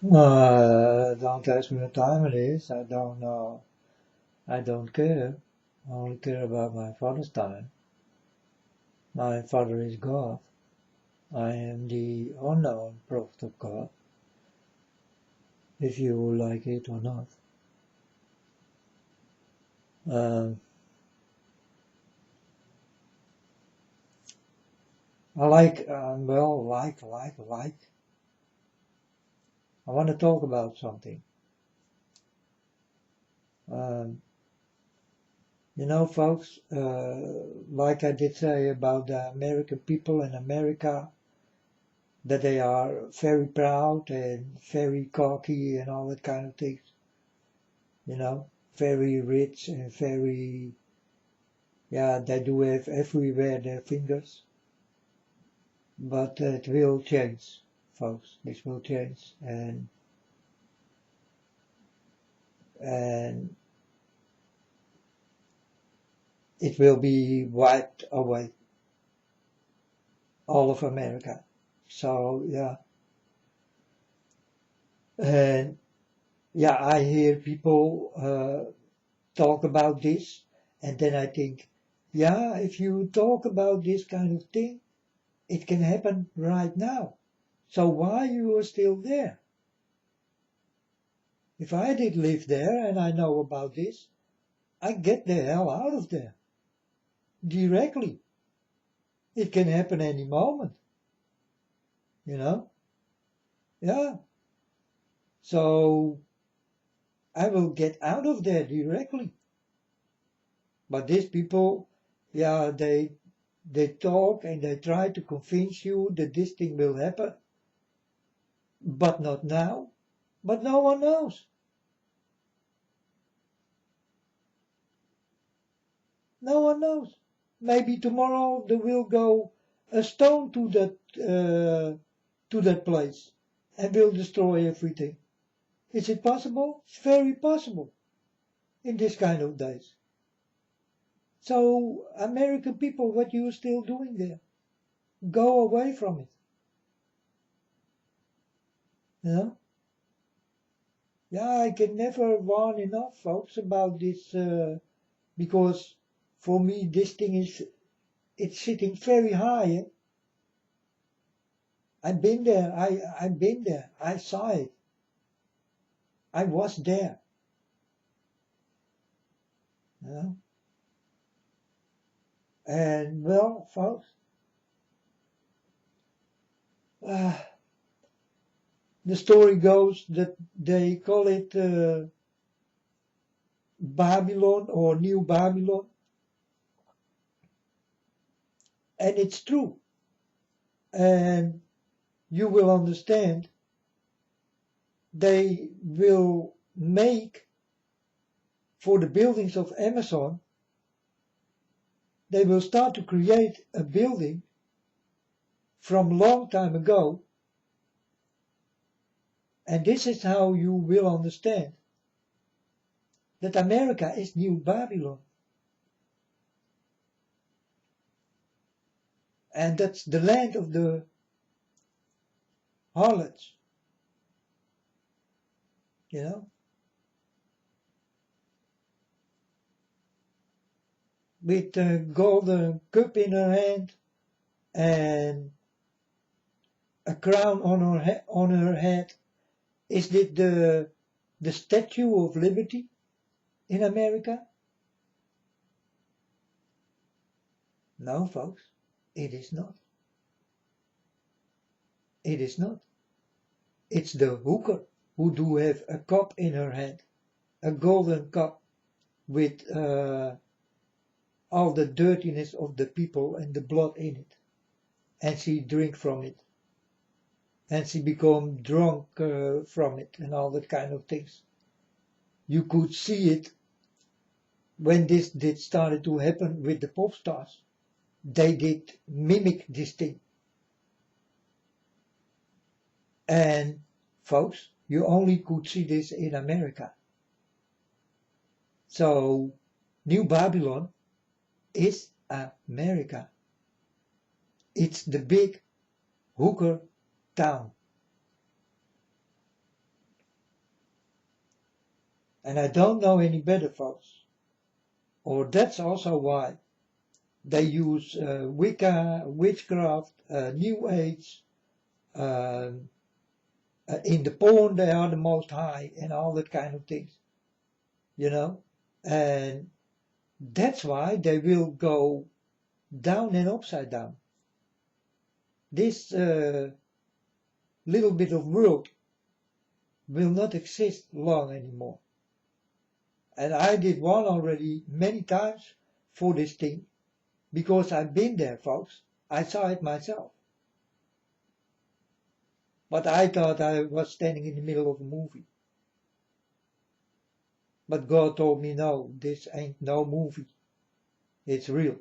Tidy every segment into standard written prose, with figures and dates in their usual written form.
Don't ask me what time it is. I don't know. I don't care. I only care about my Father's time. My Father is God. I am the unknown prophet of God, if you like it or not. Um, I like, like. I want to talk about something. Um, folks, like I did say about the American people in America, that they are very proud and very cocky and all that kind of things, very rich and very, yeah, they do have everywhere their fingers, but it will change, folks, this will change, and it will be wiped away, all of America. So, yeah, and yeah, I hear people talk about this, and then I think, yeah, if you talk about this kind of thing, it can happen right now. So why you are still there? If I did live there and I know about this, I get the hell out of there directly. It can happen any moment, you know? Yeah. So I will get out of there directly. But these people, yeah, they talk and they try to convince you that this thing will happen, but not now. But no one knows. No one knows. Maybe tomorrow there will go a stone to that place and will destroy everything. Is it possible? It's very possible in this kind of days. So American people, what you still doing there? Go away from it. You know? Yeah, I can never warn enough, folks, about this because for me this thing is it's sitting very high. Eh? I've been there. I've been there. I saw it. I was there. You know? And well, folks, uh, the story goes that they call it Babylon or New Babylon, and it's true. And you will understand they will make for the buildings of Amazon, they will start to create a building from long time ago, and this is how you will understand that America is New Babylon. And that's the land of the harlots, you know, with a golden cup in her hand and a crown on her head. Is it the Statue of Liberty in America? No, folks, it is not. It is not. It's the hooker who do have a cup in her hand, a golden cup with all the dirtiness of the people and the blood in it, and she drink from it, and she become drunk from it, and all that kind of things. You could see it when this did started to happen with the pop stars. They did mimic this thing, and folks, you only could see this in America. So New Babylon is America. It's the big hooker town. And I don't know any better, folks. Or that's also why they use Wicca, witchcraft, New Age. In the porn, they are the most high and all that kind of things, you know. And that's why they will go down and upside down. This little bit of world will not exist long anymore. And I did one already many times for this thing, because I've been there, folks. I saw it myself. But I thought I was standing in the middle of a movie. But God told me, no, this ain't no movie. It's real.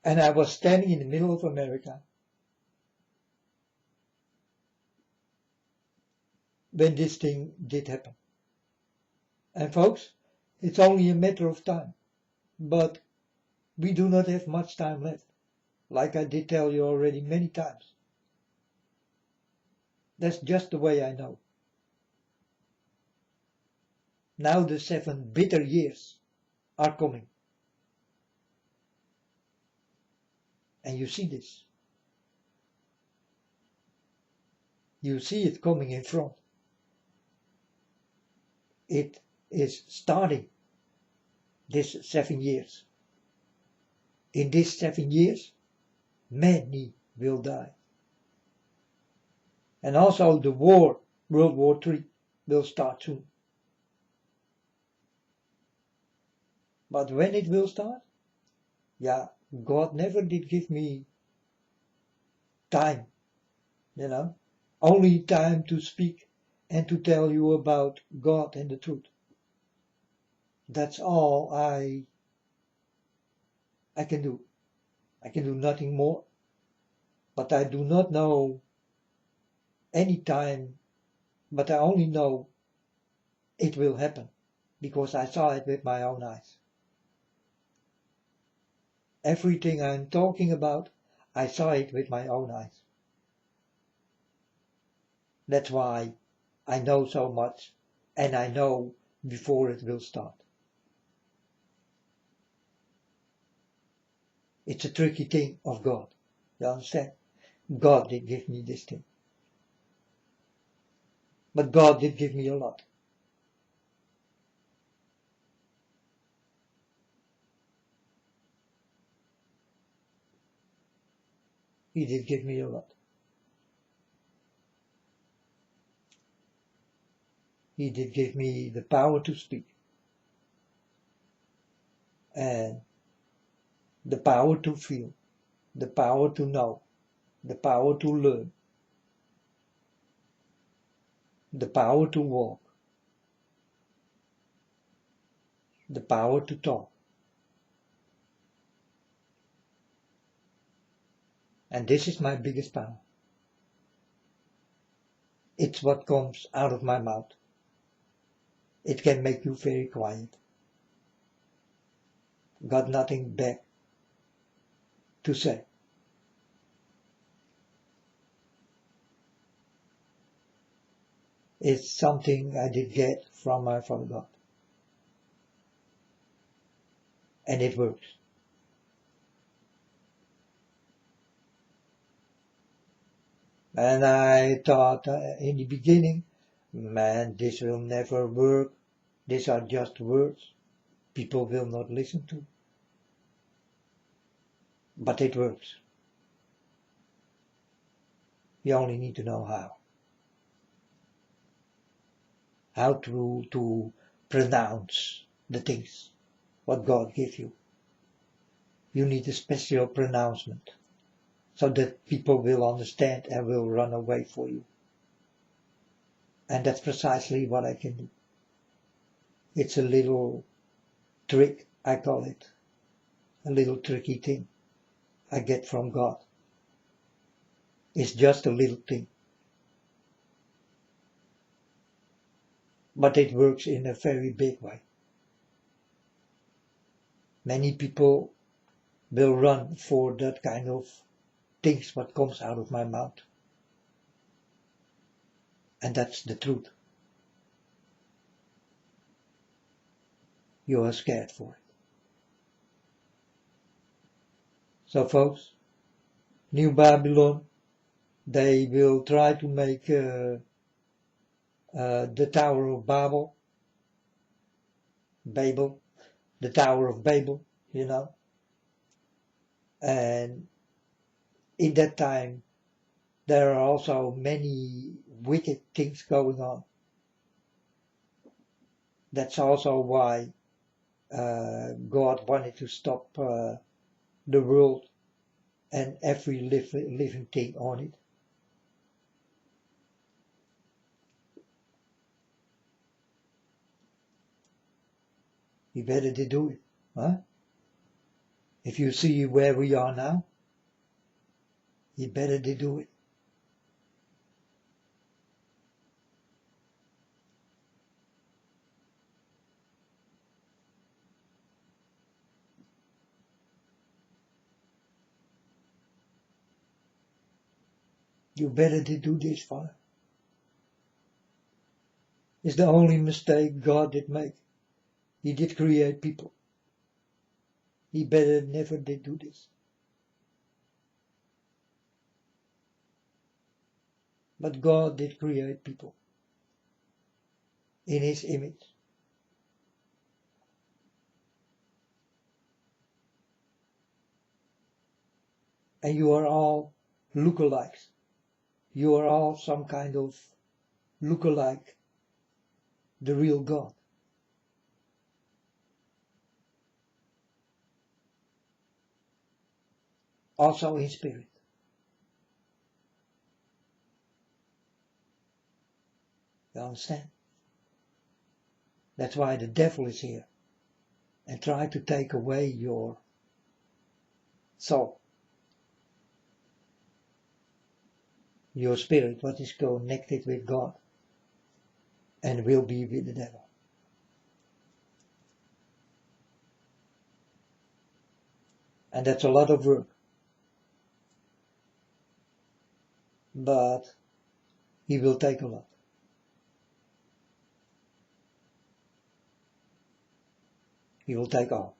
And I was standing in the middle of America when this thing did happen. And folks, it's only a matter of time. But we do not have much time left, like I did tell you already many times. That's just the way I know. Now the 7 bitter years are coming. And you see this. You see it coming in front. It is starting this 7 years. In these 7 years, many will die. And also the war, World War III, will start soon. But when it will start? Yeah, God never did give me time, only time to speak and to tell you about God and the truth. That's all I can do. I can do nothing more. But I do not know any time, but I only know it will happen because I saw it with my own eyes. Everything I'm talking about, I saw it with my own eyes. That's why I know so much, and I know before it will start. It's a tricky thing of God. You understand? God did give me this thing. But God did give me a lot. He did give me a lot. He did give me the power to speak. And the power to feel. The power to know. The power to learn. The power to walk. The power to talk. And this is my biggest power. It's what comes out of my mouth. It can make you very quiet. Got nothing back to say. It's something I did get from my Father God. And it works. And I thought in the beginning, man, this will never work. These are just words. People will not listen to. But it works. You only need to know how. How to pronounce the things, what God gave you. You need a special pronouncement, so that people will understand and will run away for you. And that's precisely what I can do. It's a little trick, I call it. A little tricky thing I get from God. It's just a little thing. But it works in a very big way. Many people will run for that kind of things what comes out of my mouth. And that's the truth. You are scared for it. So folks, New Babylon, they will try to make the Tower of Babel, the Tower of Babel, you know. And in that time, there are also many wicked things going on. That's also why God wanted to stop the world and every living thing on it. He better to do it, huh? If you see where we are now, he better to do it. You better to do this, Father. It's the only mistake God did make. He did create people. He better never did do this. But God did create people in his image. And you are all lookalikes. You are all some kind of lookalike the real God. Also in spirit. You understand? That's why the devil is here and try to take away your soul, your spirit, what is connected with God and will be with the devil. And that's a lot of work. But he will take a lot. He will take all.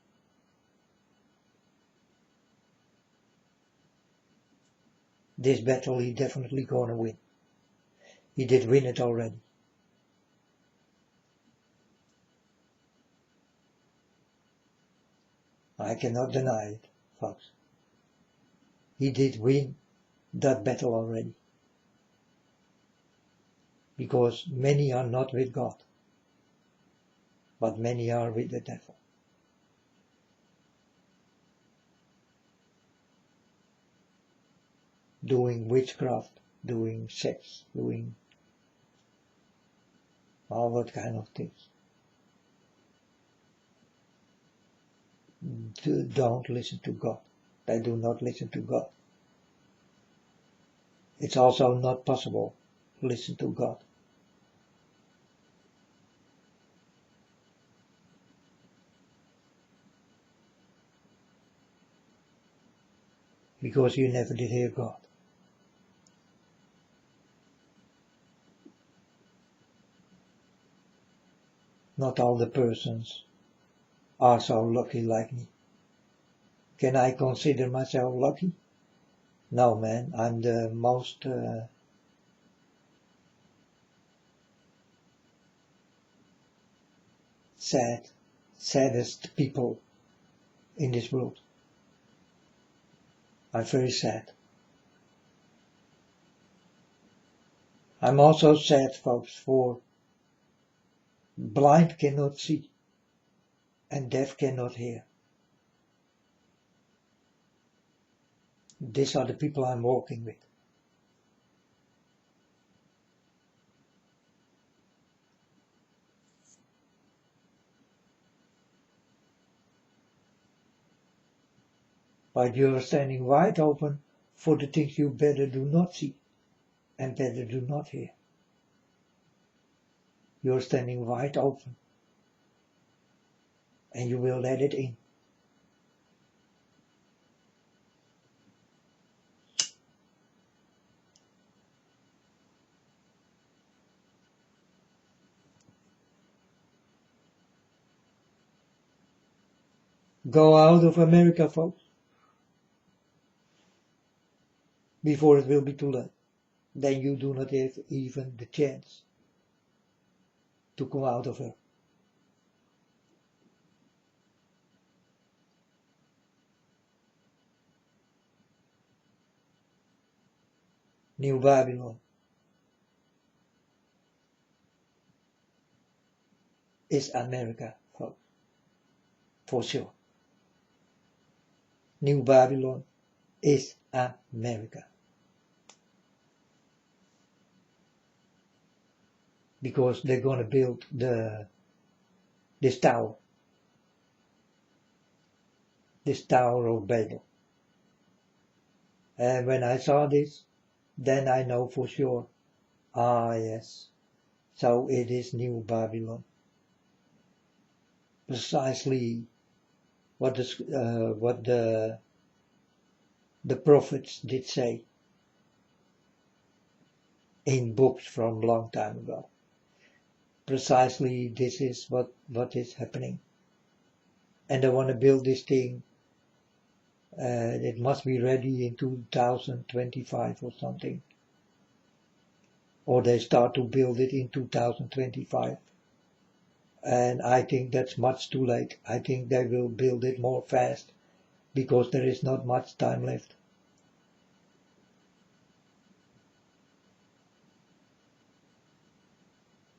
This battle he definitely gonna win. He did win it already. I cannot deny it, folks. He did win that battle already. Because many are not with God, but many are with the devil. Doing witchcraft, doing sex, doing all that kind of things. Don't listen to God. They do not listen to God. It's also not possible to listen to God. Because you never did hear God. Not all the persons are so lucky like me. Can I consider myself lucky? No, man, I'm the most saddest people in this world. I'm very sad. I'm also sad, folks, for blind cannot see and deaf cannot hear. These are the people I'm walking with. But you're standing wide open for the things you better do not see and better do not hear. You're standing wide open and you will let it in. Go out of America, folks, before it will be too late. Then you do not have even the chance to come out of her. New Babylon is America, folks, for sure. New Babylon is America. Because they're going to build this tower of Babel. And when I saw this, then I know for sure, yes, so it is New Babylon. Precisely what the prophets did say in books from a long time ago. Precisely this is what is happening. And they want to build this thing. It must be ready in 2025 or something. Or they start to build it in 2025. And I think that's much too late. I think they will build it more fast because there is not much time left.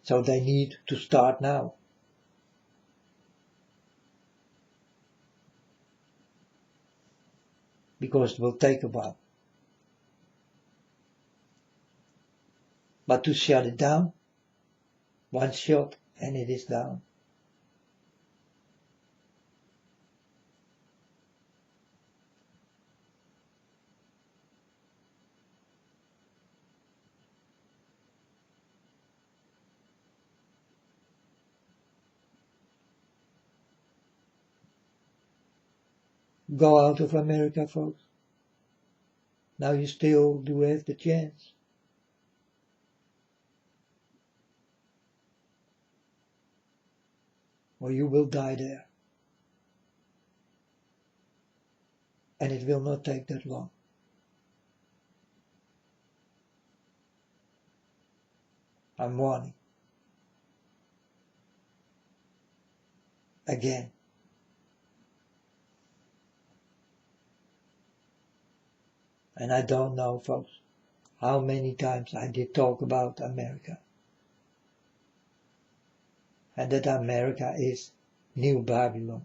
So they need to start now. Because it will take a while. But to shut it down, one shot and it is down. Go out of America, folks. Now you still do have the chance. Or you will die there. And it will not take that long. I'm warning. Again. And I don't know, folks, how many times I did talk about America. And that America is New Babylon.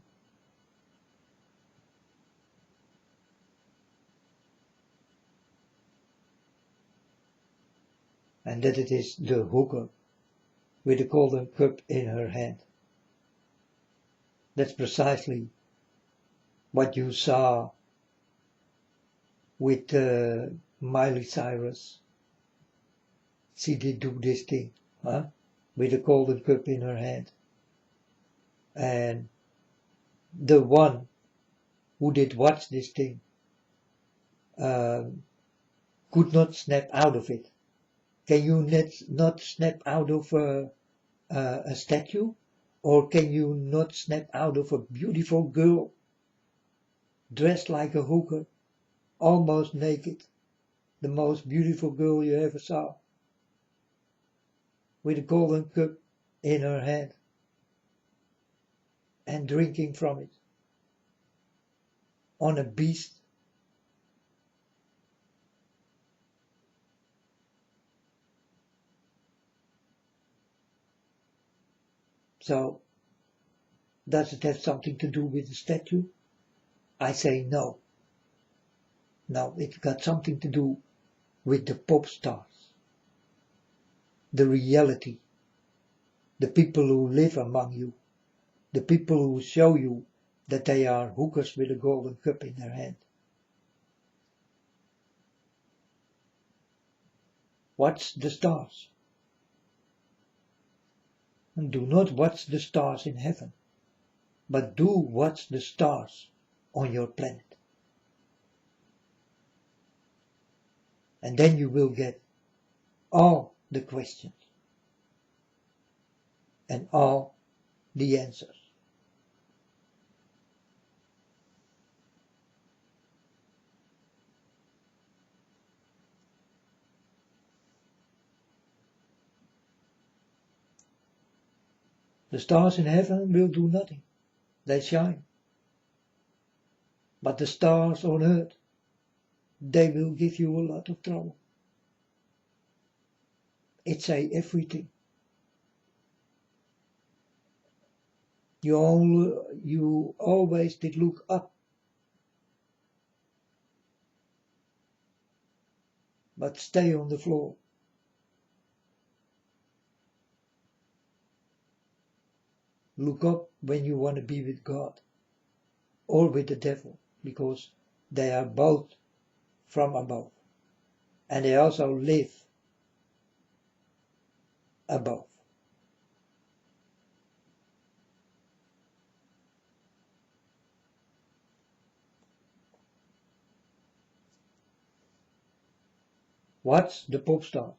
And that it is the hooker with the golden cup in her hand. That's precisely what you saw with Miley Cyrus. She did do this thing, with a golden cup in her hand. And the one who did watch this thing could not snap out of it. Can you not snap out of a statue? Or can you not snap out of a beautiful girl dressed like a hooker, almost naked, the most beautiful girl you ever saw, with a golden cup in her hand and drinking from it on a beast? So, does it have something to do with the statue? I say no. No, it's got something to do with the pop stars, the reality, the people who live among you, the people who show you that they are hookers with a golden cup in their hand. Watch the stars. And do not watch the stars in heaven, but do watch the stars on your planet. And then you will get all the questions and all the answers. The stars in heaven will do nothing. They shine. But the stars on earth, they will give you a lot of trouble. It say everything. You always did look up. But stay on the floor. Look up when you want to be with God or with the devil, because they are both from above. And they also live above. Watch the pop stars,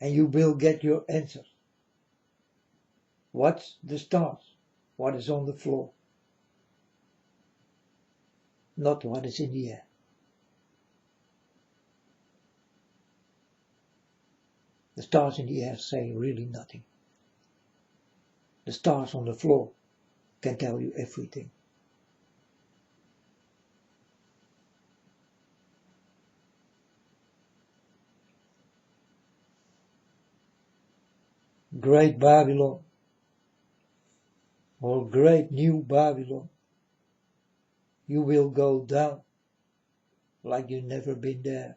and you will get your answers. Watch the stars, what is on the floor, not what is in the air. The stars in the air say really nothing. The stars on the floor can tell you everything. Great Babylon, or great new Babylon, you will go down like you've never been there.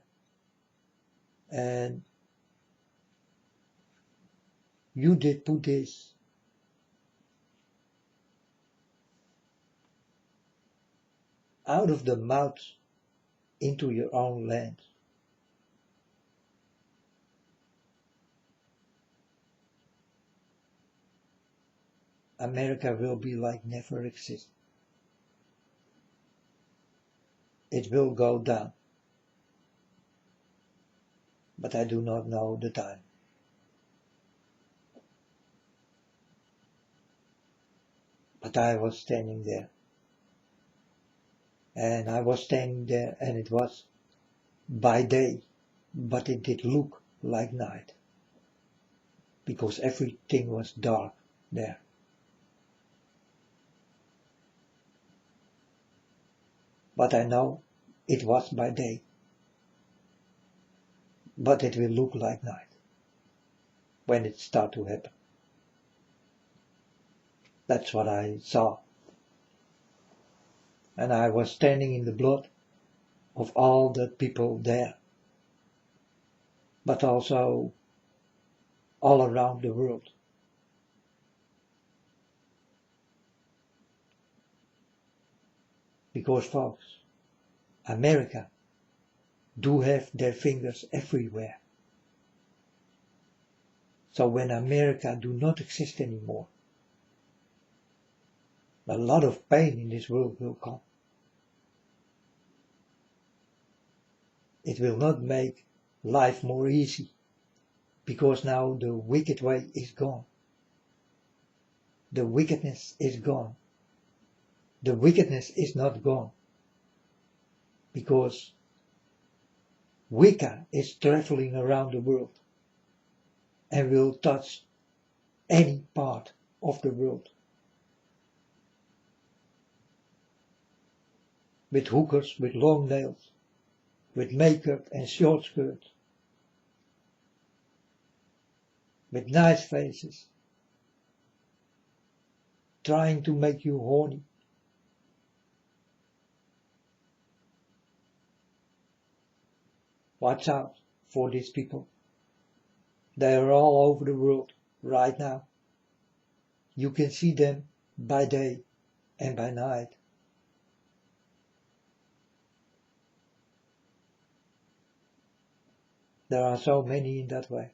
And you did put this out of the mouth into your own land. America will be like never exist. It will go down. But I do not know the time. But I was standing there. And I was standing there, and it was by day, but it did look like night. Because everything was dark there. But I know it was by day. But it will look like night when it starts to happen. That's what I saw. And I was standing in the blood of all the people there, but also all around the world. Because folks, America do have their fingers everywhere. So when America do not exist anymore, a lot of pain in this world will come. It will not make life more easy, because now the wicked way is gone. The wickedness is gone. The wickedness is not gone, because Wicca is traveling around the world and will touch any part of the world. With hookers, with long nails, with makeup and short skirts, with nice faces, trying to make you horny. Watch out for these people. They are all over the world right now. You can see them by day and by night. There are so many in that way.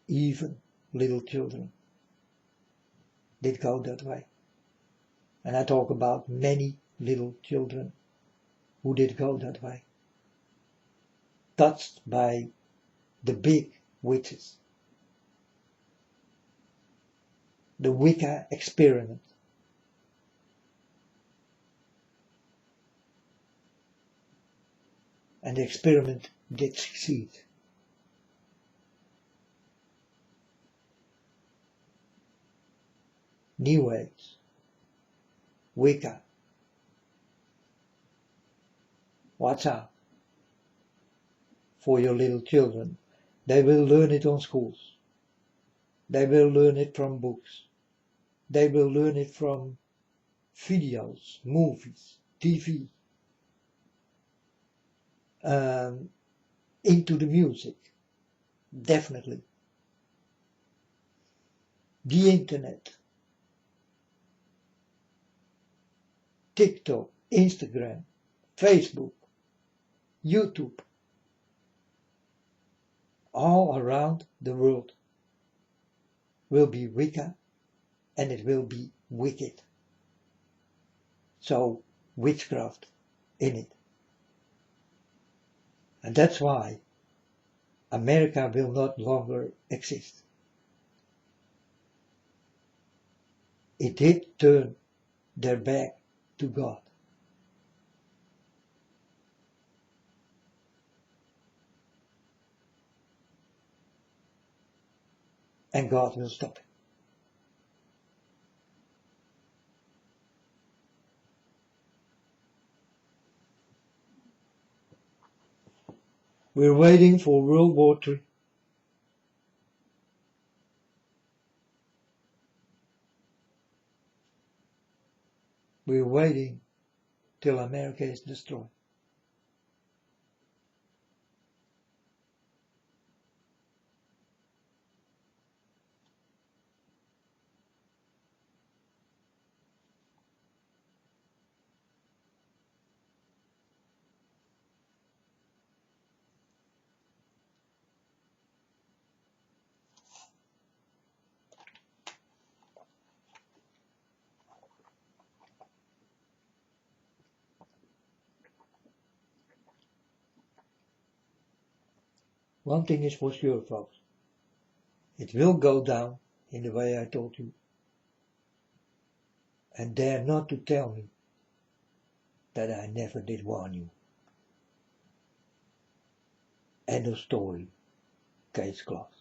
Even little children did go that way. And I talk about many little children who did go that way. Touched by the big witches. The Wicca experiment. And the experiment did succeed. New Age, Wicca, watch out for your little children. They will learn it on schools. They will learn it from books. They will learn it from videos, movies, TV, into the music, definitely. The internet, TikTok, Instagram, Facebook, YouTube, all around the world will be Wicca and it will be wicked. So witchcraft in it. And that's why America will not longer exist. It did turn their back to God. And God will stop it. We're waiting for World War III. We're waiting till America is destroyed. One thing is for sure, folks. It will go down in the way I told you. And dare not to tell me that I never did warn you. End of story. Case closed.